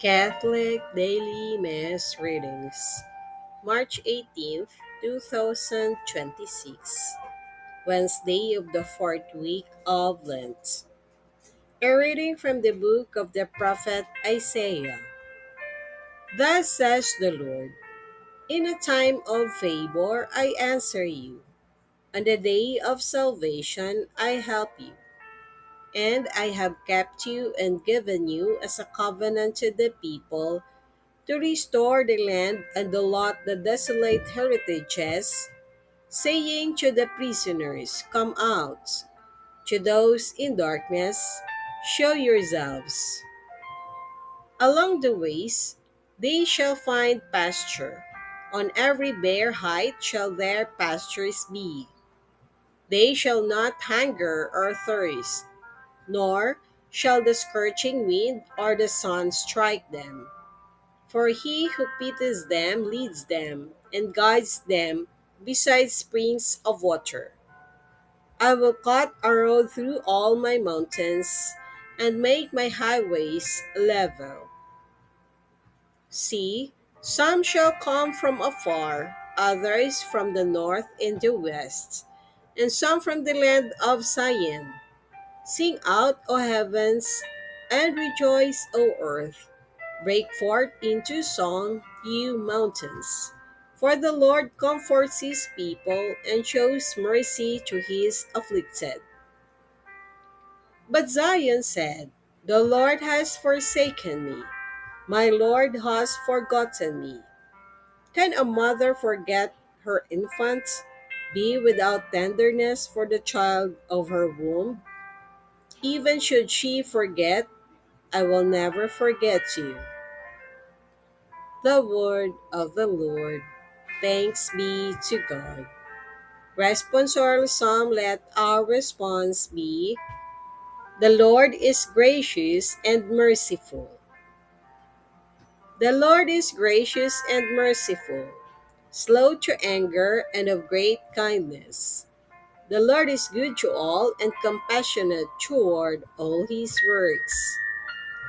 Catholic Daily Mass Readings, March 18th, 2026, Wednesday of the fourth week of Lent. A reading from the book of the prophet Isaiah. Thus says the Lord, in a time of favor I answer you, on the day of salvation I help you. And I have kept you and given you as a covenant to the people to restore the land and allot the desolate heritages, saying to the prisoners, come out, to those in darkness, show yourselves. Along the ways they shall find pasture. On every bare height shall their pastures be. They shall not hunger or thirst, nor shall the scorching wind or the sun strike them. For he who pities them leads them and guides them beside springs of water. I will cut a road through all my mountains and make my highways level. See, some shall come from afar, others from the north and the west, and some from the land of Syene. Sing out, O heavens, and rejoice, O earth. Break forth into song, you mountains. For the Lord comforts his people and shows mercy to his afflicted. But Zion said, the Lord has forsaken me. My Lord has forgotten me. Can a mother forget her infant, be without tenderness for the child of her womb? Even should she forget, I will never forget you. The word of the Lord. Thanks be to God. Responsorial Psalm. Let our response be, the Lord is gracious and merciful. The Lord is gracious and merciful, slow to anger and of great kindness. The Lord is good to all and compassionate toward all his works.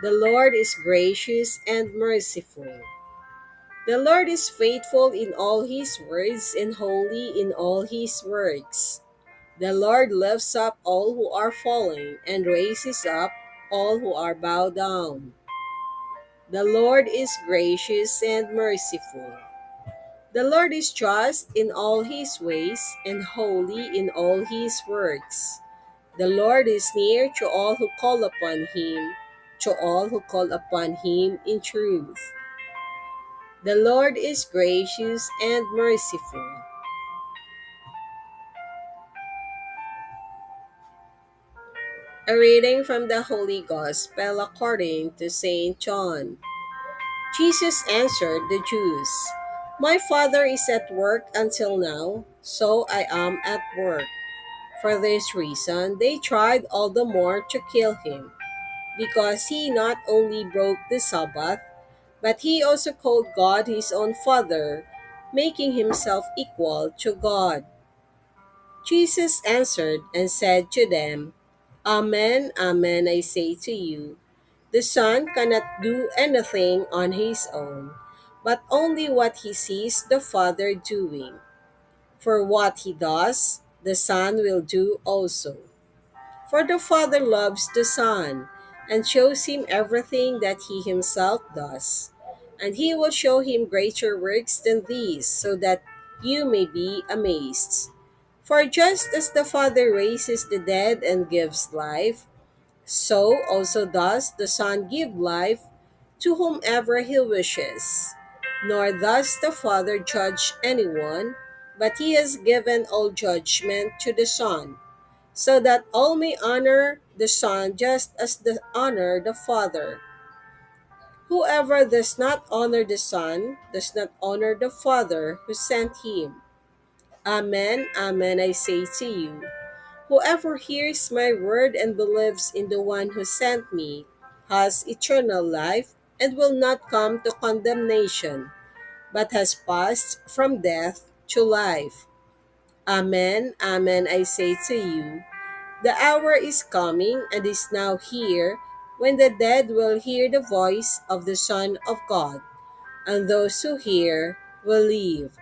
The Lord is gracious and merciful. The Lord is faithful in all his words and holy in all his works. The Lord lifts up all who are falling and raises up all who are bowed down. The Lord is gracious and merciful. The Lord is just in all his ways and holy in all his works. The Lord is near to all who call upon him, to all who call upon him in truth. The Lord is gracious and merciful. A reading from the Holy Gospel according to St. John. Jesus answered the Jews, my Father is at work until now, so I am at work. For this reason, they tried all the more to kill him, because he not only broke the Sabbath, but he also called God his own Father, making himself equal to God. Jesus answered and said to them, amen, amen, I say to you, the Son cannot do anything on his own, but only what he sees the Father doing. For what he does, the Son will do also. For the Father loves the Son, and shows him everything that he himself does. And he will show him greater works than these, so that you may be amazed. For just as the Father raises the dead and gives life, so also does the Son give life to whomever he wishes. Nor does the Father judge anyone, but he has given all judgment to the Son, so that all may honor the Son just as they honor the Father. Whoever does not honor the Son does not honor the Father who sent him. Amen, amen, I say to you, whoever hears my word and believes in the one who sent me has eternal life and will not come to condemnation, but has passed from death to life. Amen, amen, I say to you, the hour is coming and is now here when the dead will hear the voice of the Son of God, and those who hear will live.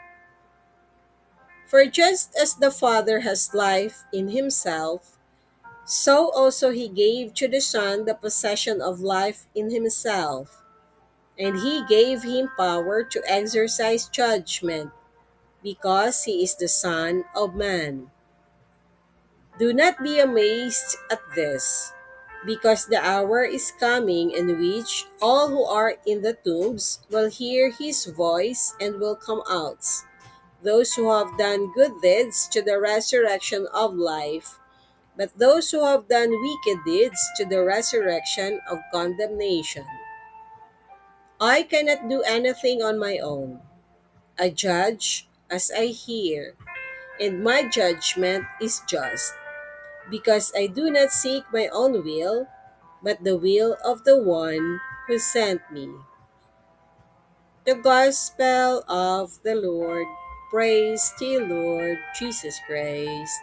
For just as the Father has life in himself, so also he gave to the Son the possession of life in himself, and he gave him power to exercise judgment, because he is the Son of Man. Do not be amazed at this, because the hour is coming in which all who are in the tombs will hear his voice and will come out. Those who have done good deeds to the resurrection of life, but those who have done wicked deeds to the resurrection of condemnation. I cannot do anything on my own. I judge as I hear, and my judgment is just, because I do not seek my own will, but the will of the one who sent me. The Gospel of the Lord. Praise to you, Lord Jesus Christ.